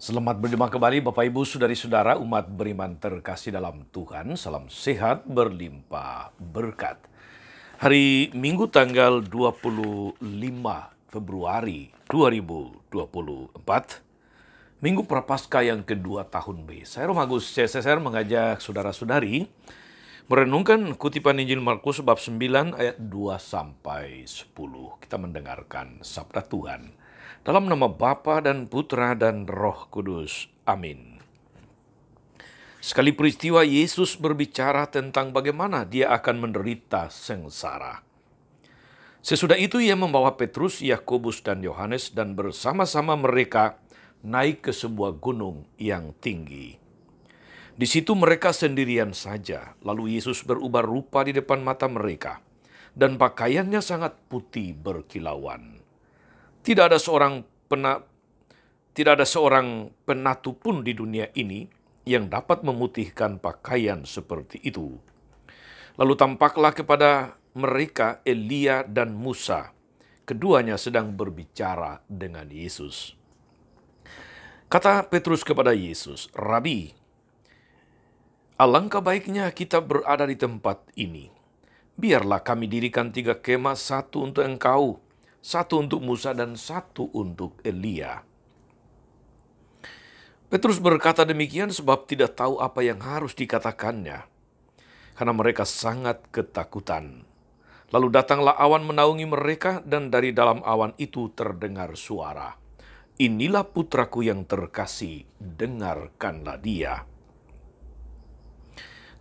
Selamat berjumpa kembali Bapak Ibu Saudari-saudara umat beriman terkasih dalam Tuhan. Salam sehat berlimpah berkat. Hari Minggu tanggal 25 Februari 2024, Minggu Prapaskah yang kedua tahun B. Saya Romagus CSSR mengajak saudara-saudari merenungkan kutipan Injil Markus bab 9 ayat 2 sampai 10. Kita mendengarkan sabda Tuhan. Dalam nama Bapa dan Putra dan Roh Kudus. Amin. Sekali peristiwa Yesus berbicara tentang bagaimana dia akan menderita sengsara. Sesudah itu ia membawa Petrus, Yakobus dan Yohanes dan bersama-sama mereka naik ke sebuah gunung yang tinggi. Di situ mereka sendirian saja, lalu Yesus berubah rupa di depan mata mereka, dan pakaiannya sangat putih berkilauan. Tidak ada seorang penatu pun di dunia ini yang dapat memutihkan pakaian seperti itu. Lalu tampaklah kepada mereka Elia dan Musa. Keduanya sedang berbicara dengan Yesus. Kata Petrus kepada Yesus, "Rabi, alangkah baiknya kita berada di tempat ini. Biarlah kami dirikan 3 kemah, satu untuk engkau, satu untuk Musa, dan satu untuk Elia." Petrus berkata demikian sebab tidak tahu apa yang harus dikatakannya, karena mereka sangat ketakutan. Lalu datanglah awan menaungi mereka, dan dari dalam awan itu terdengar suara, "Inilah putraku yang terkasih, dengarkanlah dia."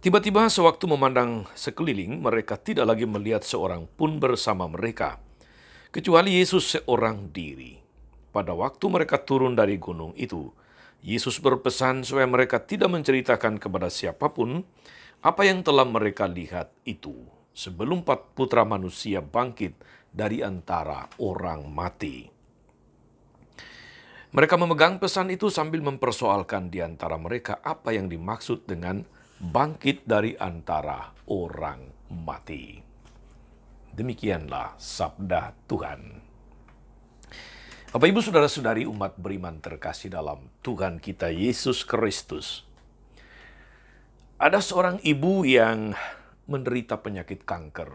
Tiba-tiba sewaktu memandang sekeliling, mereka tidak lagi melihat seorang pun bersama mereka, kecuali Yesus seorang diri. Pada waktu mereka turun dari gunung itu, Yesus berpesan supaya mereka tidak menceritakan kepada siapapun apa yang telah mereka lihat itu, sebelum Putra Manusia bangkit dari antara orang mati. Mereka memegang pesan itu sambil mempersoalkan di antara mereka apa yang dimaksud dengan bangkit dari antara orang mati. Demikianlah sabda Tuhan. Bapak Ibu Saudara-saudari umat beriman terkasih dalam Tuhan kita Yesus Kristus. Ada seorang ibu yang menderita penyakit kanker.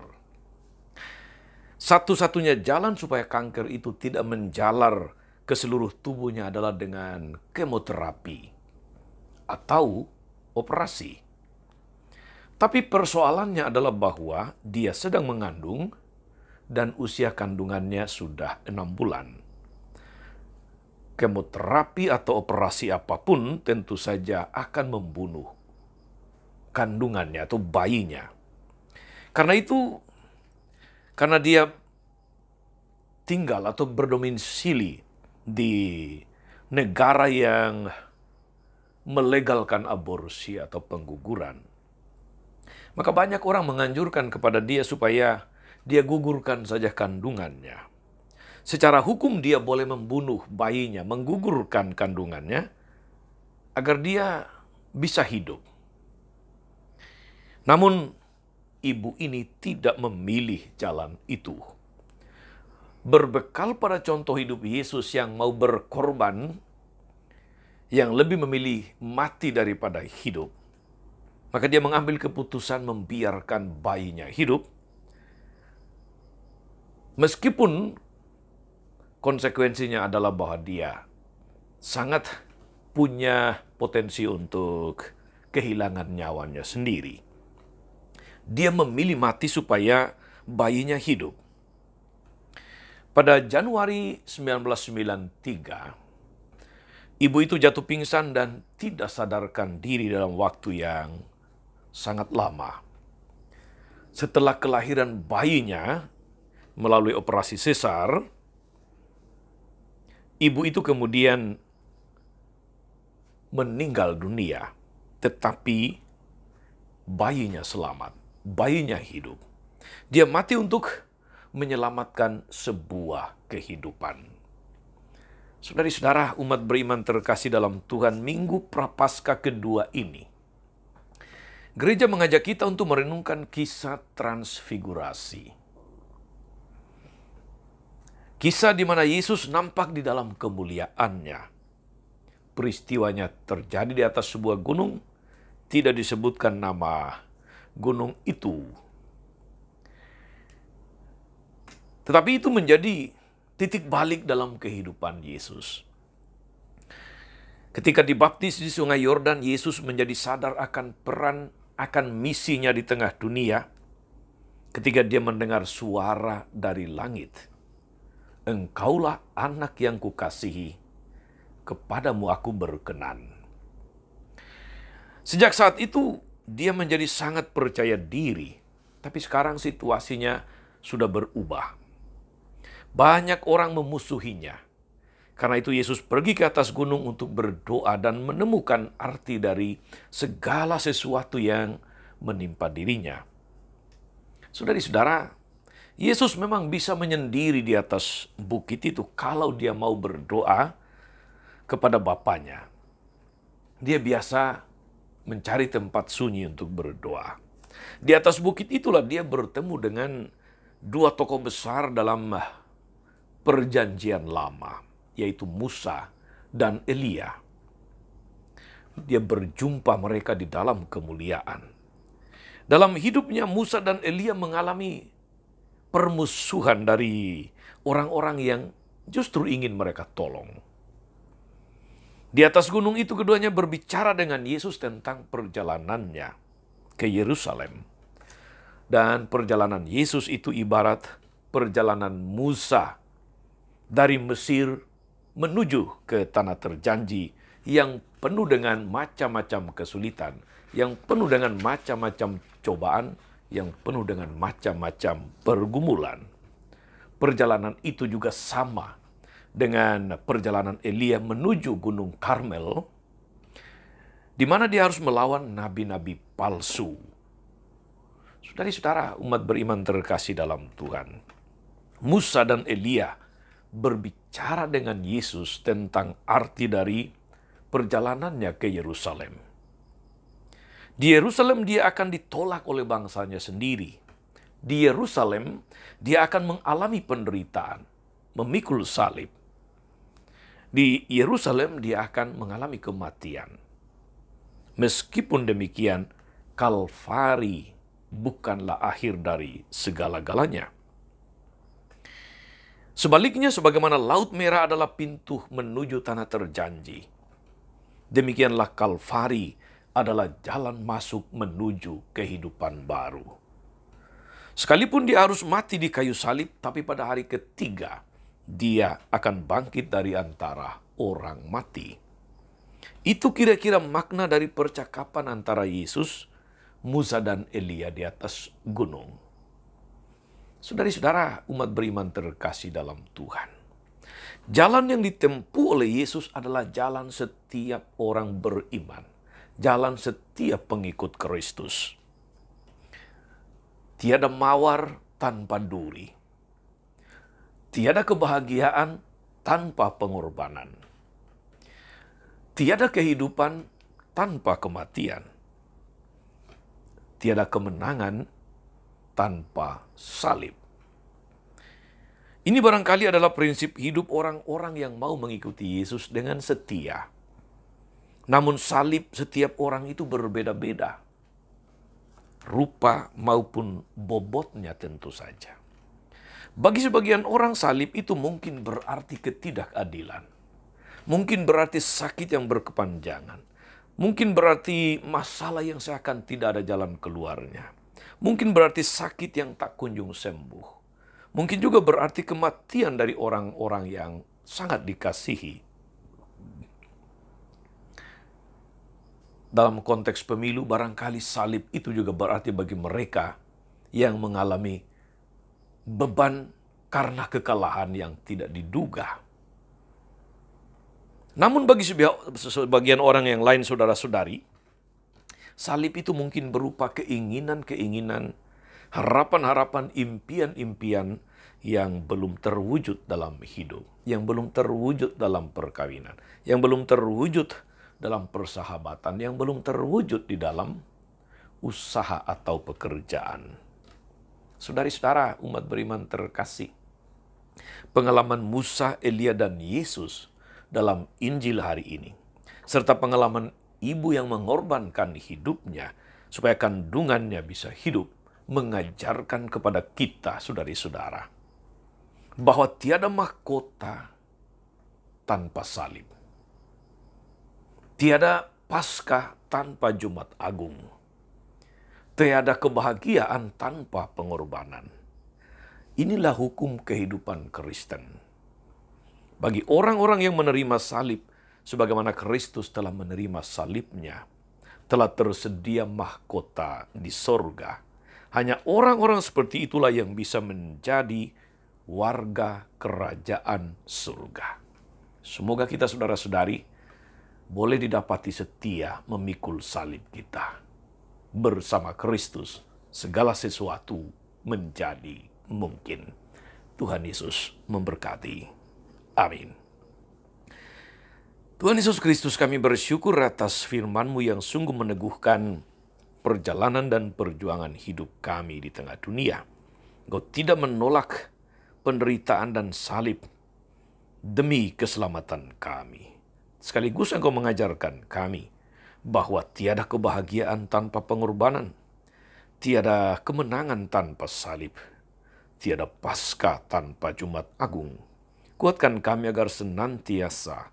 Satu-satunya jalan supaya kanker itu tidak menjalar ke seluruh tubuhnya adalah dengan kemoterapi atau operasi. Tapi persoalannya adalah bahwa dia sedang mengandung dan usia kandungannya sudah 6 bulan. Kemoterapi atau operasi apapun tentu saja akan membunuh kandungannya atau bayinya. Karena itu, karena dia tinggal atau berdomisili di negara yang melegalkan aborsi atau pengguguran, maka banyak orang menganjurkan kepada dia supaya dia gugurkan saja kandungannya. Secara hukum dia boleh membunuh bayinya, menggugurkan kandungannya, agar dia bisa hidup. Namun, ibu ini tidak memilih jalan itu. Berbekal pada contoh hidup Yesus yang mau berkorban, yang lebih memilih mati daripada hidup, maka dia mengambil keputusan membiarkan bayinya hidup, meskipun konsekuensinya adalah bahwa dia sangat punya potensi untuk kehilangan nyawanya sendiri. Dia memilih mati supaya bayinya hidup. Pada Januari 1993, ibu itu jatuh pingsan dan tidak sadarkan diri dalam waktu yang sangat lama. Setelah kelahiran bayinya melalui operasi sesar, ibu itu kemudian meninggal dunia, tetapi bayinya selamat, bayinya hidup. Dia mati untuk menyelamatkan sebuah kehidupan. Saudari-saudara umat beriman terkasih dalam Tuhan, Minggu Prapaskah kedua ini, gereja mengajak kita untuk merenungkan kisah transfigurasi. Kisah di mana Yesus nampak di dalam kemuliaannya. peristiwanya terjadi di atas sebuah gunung, tidak disebutkan nama gunung itu. Tetapi itu menjadi titik balik dalam kehidupan Yesus. Ketika dibaptis di Sungai Yordan, Yesus menjadi sadar akan peran, akan misinya di tengah dunia. Ketika dia mendengar suara dari langit, "Engkaulah anak yang kukasihi, kepadamu aku berkenan." Sejak saat itu, dia menjadi sangat percaya diri. Tapi sekarang situasinya sudah berubah. Banyak orang memusuhinya. Karena itu Yesus pergi ke atas gunung untuk berdoa dan menemukan arti dari segala sesuatu yang menimpa dirinya. Saudara-saudara, Yesus memang bisa menyendiri di atas bukit itu kalau dia mau berdoa kepada Bapanya. Dia biasa mencari tempat sunyi untuk berdoa. Di atas bukit itulah dia bertemu dengan dua tokoh besar dalam Perjanjian Lama, yaitu Musa dan Elia. Dia berjumpa mereka di dalam kemuliaan. Dalam hidupnya Musa dan Elia mengalami permusuhan dari orang-orang yang justru ingin mereka tolong. Di atas gunung itu keduanya berbicara dengan Yesus tentang perjalanannya ke Yerusalem. Dan perjalanan Yesus itu ibarat perjalanan Musa dari Mesir menuju ke tanah terjanji yang penuh dengan macam-macam kesulitan, yang penuh dengan macam-macam cobaan, yang penuh dengan macam-macam pergumulan. Perjalanan itu juga sama dengan perjalanan Elia menuju Gunung Karmel, di mana dia harus melawan nabi-nabi palsu. Saudara-saudara, umat beriman terkasih dalam Tuhan, Musa dan Elia berbicara dengan Yesus tentang arti dari perjalanannya ke Yerusalem. Di Yerusalem dia akan ditolak oleh bangsanya sendiri. Di Yerusalem dia akan mengalami penderitaan, memikul salib. Di Yerusalem dia akan mengalami kematian. Meskipun demikian, Kalvari bukanlah akhir dari segala-galanya. Sebaliknya, sebagaimana Laut Merah adalah pintu menuju tanah terjanji, demikianlah Kalvari adalah jalan masuk menuju kehidupan baru. Sekalipun dia harus mati di kayu salib, tapi pada hari ketiga dia akan bangkit dari antara orang mati. Itu kira-kira makna dari percakapan antara Yesus, Musa, dan Elia di atas gunung. Saudara-saudara, umat beriman terkasih dalam Tuhan, jalan yang ditempuh oleh Yesus adalah jalan setiap orang beriman, jalan setiap pengikut Kristus. Tiada mawar tanpa duri, tiada kebahagiaan tanpa pengorbanan, tiada kehidupan tanpa kematian, tiada kemenangan tanpa salib. Ini barangkali adalah prinsip hidup orang-orang yang mau mengikuti Yesus dengan setia. Namun salib setiap orang itu berbeda-beda, rupa maupun bobotnya tentu saja. Bagi sebagian orang salib itu mungkin berarti ketidakadilan. Mungkin berarti sakit yang berkepanjangan. Mungkin berarti masalah yang seakan tidak ada jalan keluarnya. Mungkin berarti sakit yang tak kunjung sembuh. Mungkin juga berarti kematian dari orang-orang yang sangat dikasihi. Dalam konteks pemilu, barangkali salib itu juga berarti bagi mereka yang mengalami beban karena kekalahan yang tidak diduga. Namun bagi sebagian orang yang lain, saudara-saudari, salib itu mungkin berupa keinginan-keinginan, harapan-harapan, impian-impian yang belum terwujud dalam hidup, yang belum terwujud dalam perkawinan, yang belum terwujud dalam persahabatan, yang belum terwujud di dalam usaha atau pekerjaan. Saudari-saudara, umat beriman terkasih, pengalaman Musa, Elia, dan Yesus dalam Injil hari ini serta pengalaman ibu yang mengorbankan hidupnya supaya kandungannya bisa hidup, mengajarkan kepada kita, saudari-saudara, bahwa tiada mahkota tanpa salib. Tiada Paskah tanpa Jumat Agung. Tiada kebahagiaan tanpa pengorbanan. Inilah hukum kehidupan Kristen. Bagi orang-orang yang menerima salib, sebagaimana Kristus telah menerima salibnya, telah tersedia mahkota di sorga. Hanya orang-orang seperti itulah yang bisa menjadi warga kerajaan surga. Semoga kita, saudara-saudari, boleh didapati setia memikul salib kita. Bersama Kristus, segala sesuatu menjadi mungkin. Tuhan Yesus memberkati. Amin. Tuhan Yesus Kristus, kami bersyukur atas firman-Mu yang sungguh meneguhkan perjalanan dan perjuangan hidup kami di tengah dunia. Engkau tidak menolak penderitaan dan salib demi keselamatan kami. Sekaligus Engkau mengajarkan kami bahwa tiada kebahagiaan tanpa pengorbanan, tiada kemenangan tanpa salib, tiada Paskah tanpa Jumat Agung. Kuatkan kami agar senantiasa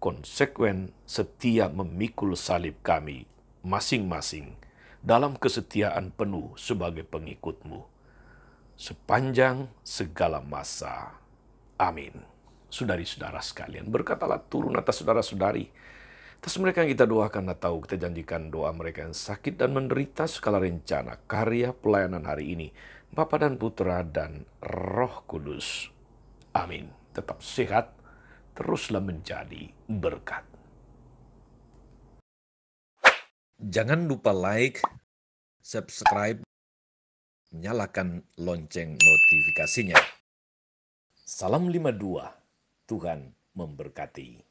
konsekuen setia memikul salib kami masing-masing dalam kesetiaan penuh sebagai pengikut-Mu sepanjang segala masa. Amin. Saudari-saudara sekalian, berkatalah turun atas saudara-saudari, atas mereka yang kita doakan atau kita janjikan doa mereka yang sakit dan menderita segala rencana karya pelayanan hari ini, Bapa dan Putra dan Roh Kudus. Amin. Tetap sehat, teruslah menjadi berkat. Jangan lupa like, subscribe, nyalakan lonceng notifikasinya. Salam 52, Tuhan memberkati.